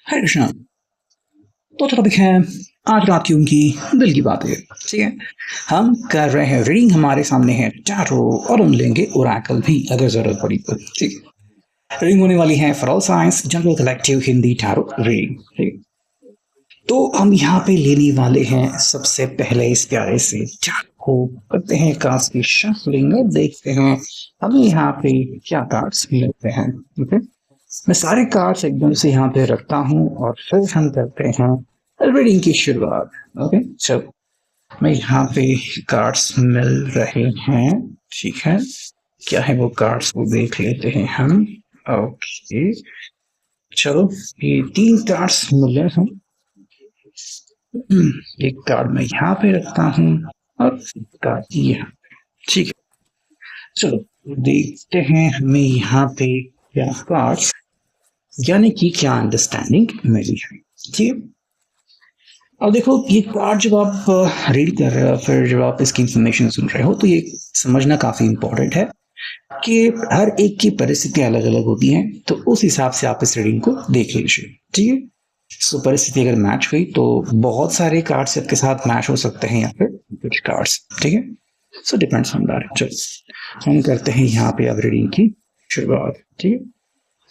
हरे कृष्णा। तो टॉपिक है आज रात की उनकी दिल की बातें। ठीक है, हम कर रहे हैं रीडिंग, हमारे सामने है टैरो और हम लेंगे ओरेकल भी अगर जरूरत पड़ी तो। ठीक है, रीडिंग होने वाली है for all science general collective Hindi tarot reading. ठीक है, तो हम यहाँ पे लेने वाले हैं सबसे पहले इस प्यारे से टैरो को करते हैं कार्ड्स की शफलिंग और देखते हैं हमें यहाँ पे क्या कार्ड्स मिलते हैं। ओके, मैं सारे कार्ड्स एकदम से यहाँ पे रखता हूँ और फिर हम करते हैं रीडिंग की शुरुआत। ओके, चलो मैं यहाँ पे कार्ड्स मिल रहे हैं। ठीक है, क्या है वो कार्ड्स को देख लेते हैं हम। ओके, चलो ये 3 कार्ड्स मिले हैं। एक कार्ड मैं यहाँ पे रखता हूँ और एक कार्ड यहाँ। ठीक है, चलो देखते हैं हमें यहाँ पे क्या कार्ड्स यानी कि क्या अंडरस्टैंडिंग मिली है। ठीक है, अब देखो ये कार्ड जब आप रीड कर रहे हो फिर जब आप इसकी इंफॉर्मेशन सुन रहे हो तो ये समझना काफी इंपॉर्टेंट है कि हर एक की परिस्थितियां अलग अलग होती हैं, तो उस हिसाब से आप इस रीडिंग को देख लीजिए। ठीक है, सो परिस्थिति अगर मैच हुई तो बहुत सारे कार्ड्स आपके साथ मैच हो सकते हैं या फिर कुछ कार्ड्स। ठीक है, सो डिपेंड्स ऑन दैट। चलो हम करते हैं यहाँ पे अब रीडिंग की शुरुआत। ठीक है,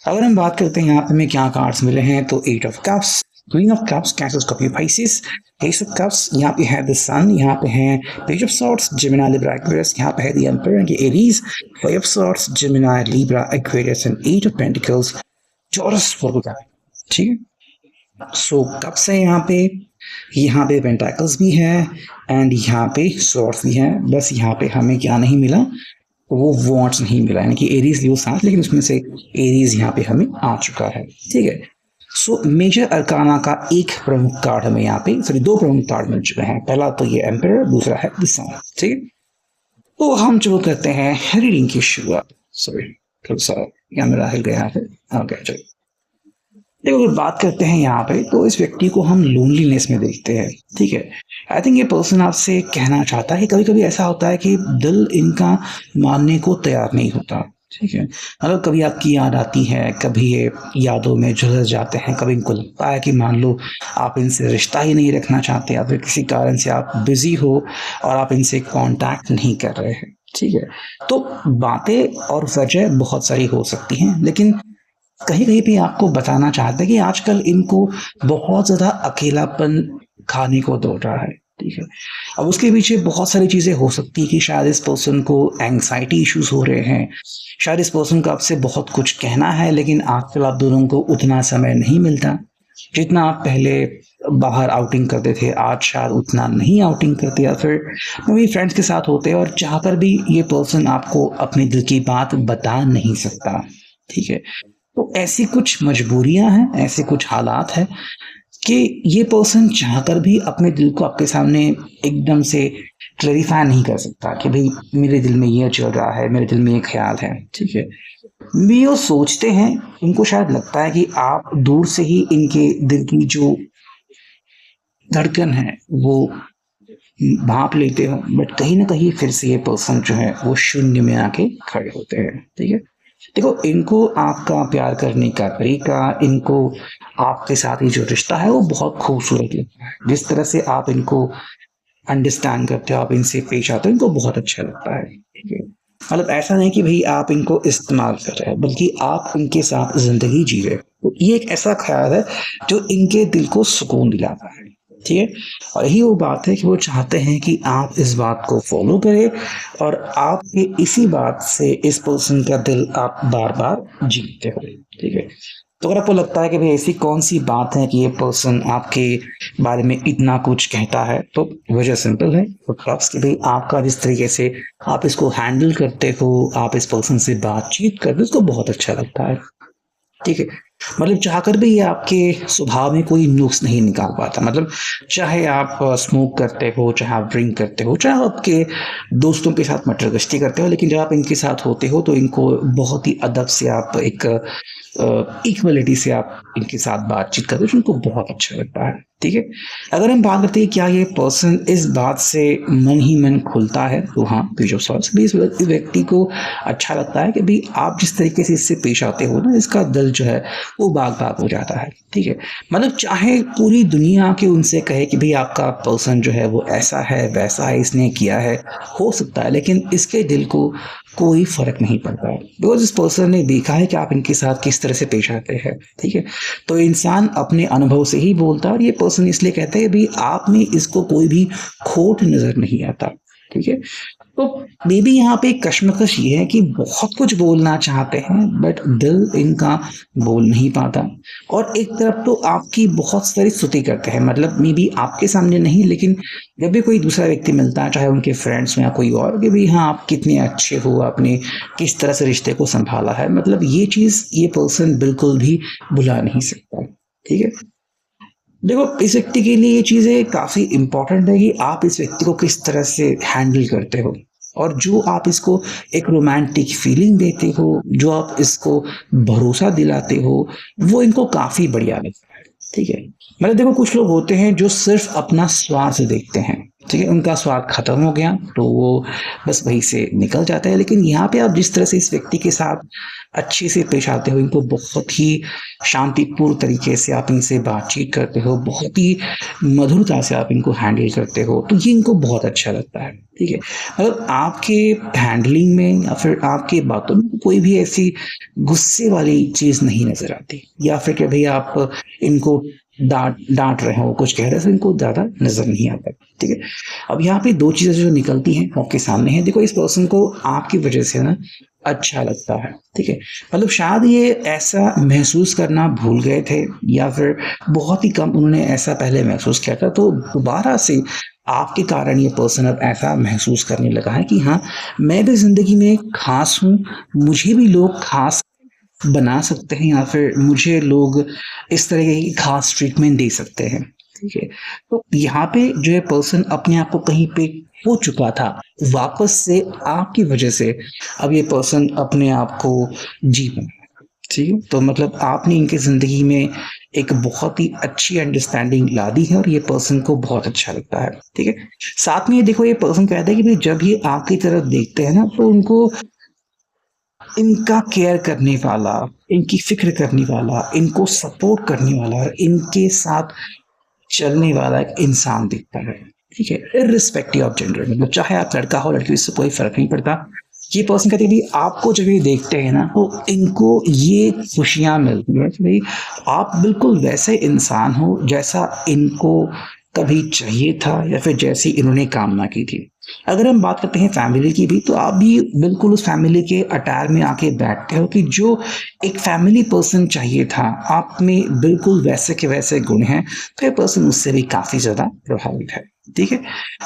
अगर हम बात करते हैं यहाँ पे हमें क्या कार्ड्स मिले हैं तो 8 of cups, queen of cups, castle Scorpio Pisces, S of cups, यहाँ पे है द सन, यहाँ पे है page of swords, Gemini Libra Aquarius, यहाँ पे है द एम्परर की Aries, five of swords, Gemini Libra Aquarius and 8 of pentacles Taurus Virgo. ठीक है, सो कप्स है यहाँ पे पेंटाकल्स भी है एंड यहाँ पे सॉर्ड्स भी है। बस यहाँ पे हमें क्या नहीं मिला, वो वॉन्ट्स नहीं मिला, यानी कि एरीज लियो साथ, लेकिन उसमें से एरीज यहाँ पे हमें आ चुका है। ठीक है, सो मेजर अरकाना का एक प्रमुख कार्ड हमें यहाँ पे, सॉरी 2 प्रमुख कार्ड मिल चुके हैं। पहला तो ये एम्परर, दूसरा है द सन। ठीक है, तो हम जो करते हैं रीडिंग की शुरुआत। सॉरी थोड़ा सा यहाँ मेरा हिल गया है। ओके, चलो देखो अगर बात करते हैं यहाँ पे तो इस व्यक्ति को हम लोनलीनेस में देखते हैं। ठीक है, आई थिंक ये पर्सन आपसे कहना चाहता है, कभी कभी ऐसा होता है कि दिल इनका मानने को तैयार नहीं होता। ठीक है, अगर कभी आपकी याद आती है, कभी ये यादों में झुलस जाते हैं, कभी इनको लगता है कि मान लो आप इनसे रिश्ता ही नहीं रखना चाहते या फिर किसी कारण से आप बिजी हो और आप इनसे कांटेक्ट नहीं कर रहे हैं। ठीक है, तो बातें और वजह बहुत सारी हो सकती हैं, लेकिन कहीं कहीं पे आपको बताना चाहते हैं कि आजकल इनको बहुत ज्यादा अकेलापन खाने को दौड़ रहा है। ठीक है, अब उसके पीछे बहुत सारी चीजें हो सकती है कि शायद इस पर्सन को एंग्जाइटी इश्यूज हो रहे हैं, शायद इस पर्सन को आपसे बहुत कुछ कहना है लेकिन आजकल आप दोनों को उतना समय नहीं मिलता जितना आप पहले बाहर आउटिंग करते थे, आज शायद उतना नहीं आउटिंग करते या फिर मेरी फ्रेंड्स के साथ होते और चाहकर भी ये पर्सन आपको अपने दिल की बात बता नहीं सकता। ठीक है, तो ऐसी कुछ मजबूरियां हैं, ऐसे कुछ हालात हैं कि ये पर्सन चाहकर भी अपने दिल को आपके सामने एकदम से क्लैरिफाई नहीं कर सकता कि भाई मेरे दिल में ये चल रहा है, मेरे दिल में ये ख्याल है। ठीक है, भी वो सोचते हैं, इनको शायद लगता है कि आप दूर से ही इनके दिल की जो धड़कन है वो भाप लेते हो, बट कहीं ना कहीं फिर से ये पर्सन जो है वो शून्य में आके खड़े होते हैं। ठीक है, देखो इनको आपका प्यार करने का तरीका, इनको आपके साथ ही जो रिश्ता है वो बहुत खूबसूरत लगता है। जिस तरह से आप इनको अंडरस्टैंड करते हो, आप इनसे पेश आते हो, इनको बहुत अच्छा लगता है। ठीक है, मतलब ऐसा नहीं कि भाई आप इनको इस्तेमाल कर रहे हैं, बल्कि आप इनके साथ जिंदगी जी रहे हो। तो ये एक ऐसा ख्याल है जो इनके दिल को सुकून दिलाता है। ठीक है, और यही वो बात है कि वो चाहते हैं कि आप इस बात को फॉलो करें और आपके इसी बात से इस पर्सन का दिल आप बार बार जीतते हो। ठीक है, तो अगर आपको लगता है कि भाई ऐसी कौन सी बात है कि ये पर्सन आपके बारे में इतना कुछ कहता है, तो वजह सिंपल है, तो ट्रस्ट कि भाई आपका जिस तरीके से आप इसको हैंडल करते हो, आप इस पर्सन से बातचीत करते हो, उसको बहुत अच्छा लगता है। ठीक है, मतलब चाहकर भी ये आपके स्वभाव में कोई नुक्स नहीं निकाल पाता। मतलब चाहे आप स्मोक करते हो, चाहे आप ड्रिंक करते हो, चाहे आपके दोस्तों के साथ मटर गश्ती करते हो, लेकिन जब आप इनके साथ होते हो तो इनको बहुत ही अदब से आप एक इक्वलिटी से आप इनके साथ बातचीत करते हो, जो इनको बहुत अच्छा लगता है। ठीक है। अगर हम बात करते हैं क्या ये पर्सन इस बात से मन ही मन खुलता है, तो हाँ, पेज ऑफ सॉर्ड्स भी इस व्यक्ति को अच्छा लगता है कि भाई आप जिस तरीके से इससे पेश आते हो ना, इसका दिल जो है वो बाग बाग हो जाता है। ठीक है, मतलब चाहे पूरी दुनिया के उनसे कहे कि भाई आपका पर्सन जो है वो ऐसा है वैसा है, इसने किया है, हो सकता है, लेकिन इसके दिल को कोई फर्क नहीं पड़ता है, बिकॉज इस पर्सन ने देखा है कि आप इनके साथ किस तरह से पेश आते हैं। ठीक है, तो इंसान अपने अनुभव से ही बोलता है, और ये पर्सन इसलिए कहते हैं भाई आप में इसको कोई भी खोट नजर नहीं आता। ठीक है, तो मे बी यहाँ पे कश्मकश ये है कि बहुत कुछ बोलना चाहते हैं बट दिल इनका बोल नहीं पाता, और एक तरफ तो आपकी बहुत सारी स्तुति करते हैं, मतलब मे बी आपके सामने नहीं, लेकिन जब भी कोई दूसरा व्यक्ति मिलता है, चाहे उनके फ्रेंड्स में या कोई और, कि भाई हाँ आप कितने अच्छे हो, आपने किस तरह से रिश्ते को संभाला है, मतलब ये चीज़ ये पर्सन बिल्कुल भी भुला नहीं सकता। ठीक है, देखो इस व्यक्ति के लिए ये चीज़ें काफ़ी इंपॉर्टेंट है कि आप इस व्यक्ति को किस तरह से हैंडल करते हो, और जो आप इसको एक रोमांटिक फीलिंग देते हो, जो आप इसको भरोसा दिलाते हो, वो इनको काफ़ी बढ़िया लगता है। ठीक है, मतलब देखो कुछ लोग होते हैं जो सिर्फ अपना स्वार्थ देखते हैं। ठीक है, उनका स्वार्थ खत्म हो गया तो वो बस वहीं से निकल जाता है, लेकिन यहाँ पे आप जिस तरह से इस व्यक्ति के साथ अच्छे से पेश आते हो, इनको बहुत ही शांतिपूर्ण तरीके से आप इनसे बातचीत करते हो, बहुत ही मधुरता से आप इनको हैंडल करते हो, तो ये इनको बहुत अच्छा लगता है। ठीक है, मतलब आपके हैंडलिंग में या फिर आपके बातों में कोई भी ऐसी गुस्से वाली चीज़ नहीं नज़र आती, या फिर कि भाई आप इनको डांट डांट रहे हो, कुछ कह रहे हो, इनको ज़्यादा नज़र नहीं आता। ठीक है, अब यहाँ पे दो चीज़ें जो निकलती हैं आपके सामने हैं। देखो इस पर्सन को आपकी वजह से ना अच्छा लगता है। ठीक है, मतलब शायद ये ऐसा महसूस करना भूल गए थे, या फिर बहुत ही कम उन्होंने ऐसा पहले महसूस किया था, तो दोबारा से आपके कारण ये पर्सन अब ऐसा महसूस करने लगा है कि हाँ मैं भी ज़िंदगी में खास हूँ, मुझे भी लोग खास बना सकते हैं, या फिर मुझे लोग इस तरह की खास ट्रीटमेंट दे सकते हैं। ठीक है, तो यहाँ पे जो है पर्सन अपने आप को कहीं पे खो चुका था, वापस से आपकी वजह से अब ये पर्सन अपने आप को जी पाया। ठीक है, तो मतलब आपने इनकी ज़िंदगी में एक बहुत ही अच्छी अंडरस्टैंडिंग ला दी है, और ये पर्सन को बहुत अच्छा लगता है। ठीक है, साथ में ये देखो ये पर्सन कहता है कि भाई जब ये आपकी तरफ देखते हैं ना, तो उनको इनका केयर करने वाला, इनकी फ़िक्र करने वाला, इनको सपोर्ट करने वाला और इनके साथ चलने वाला एक इंसान दिखता है। ठीक है, इर्रिस्पेक्टिव ऑफ जेंडर, मतलब चाहे आप लड़का हो लड़की, इससे कोई फ़र्क नहीं पड़ता। ये पर्सन कहते हैं भाई आपको जब ये देखते हैं ना, तो इनको ये खुशियाँ मिलती हैं कि भाई आप बिल्कुल वैसे इंसान हो जैसा इनको कभी चाहिए था, या फिर जैसी इन्होंने कामना की थी। अगर हम बात करते हैं फैमिली की भी, तो आप भी बिल्कुल उस फैमिली के अटायर में आके बैठते हो कि जो एक फैमिली पर्सन चाहिए था, आप में बिल्कुल वैसे के वैसे गुण हैं, तो ये पर्सन उससे भी काफ़ी ज़्यादा प्रभावित है। ठीक है,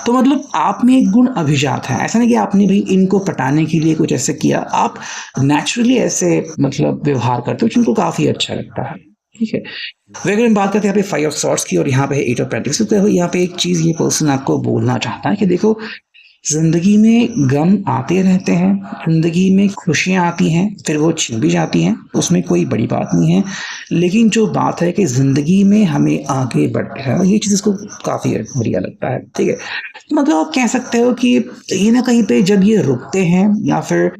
तो मतलब आप में एक गुण अभिजात है, ऐसा नहीं कि आपने भी इनको पटाने के लिए कुछ ऐसे किया, आप नेचुरली ऐसे मतलब व्यवहार करते हो जिनको काफ़ी अच्छा लगता है। ठीक है, तो अगर हम बात करते हैं यहाँ पे 5 ऑफ सॉर्ड्स की और यहाँ पे 8 ऑफ पेंटिकल्स, तो यहाँ पे एक चीज़ ये पर्सन आपको बोलना चाहता है कि देखो ज़िंदगी में गम आते रहते हैं, ज़िंदगी में खुशियाँ आती हैं, फिर वो छिन भी जाती हैं, उसमें कोई बड़ी बात नहीं है। लेकिन जो बात है कि ज़िंदगी में हमें आगे बढ़ते हैं, और ये चीज़ इसको काफ़ी बढ़िया लगता है। ठीक है, तो मतलब आप कह सकते हो कि कहीं न कहीं पे जब ये रुकते हैं या फिर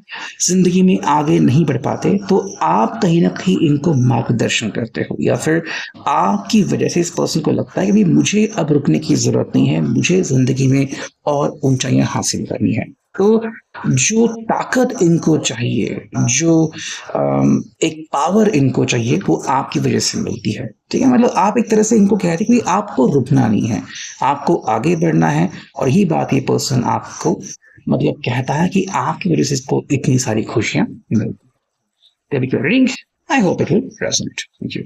ज़िंदगी में आगे नहीं बढ़ पाते, तो आप कहीं न कहीं इनको मार्गदर्शन करते हो, या फिर आपकी वजह से इस पर्सन को लगता है कि भई मुझे अब रुकने की ज़रूरत नहीं है, मुझे ज़िंदगी में और ऊँचाइयाँ हासिल करनी है। तो जो ताकत इनको चाहिए, जो एक पावर इनको चाहिए, वो आपकी वजह से मिलती है। ठीक है, मतलब आप एक तरह से इनको कह रहे हैं कि आपको रुकना नहीं है, आपको आगे बढ़ना है, और यही बात ये पर्सन आपको मतलब कहता है कि आपकी वजह से इसको इतनी सारी खुशियाँ मिलती हैं। Reading, I hope it will resonate. Thank you.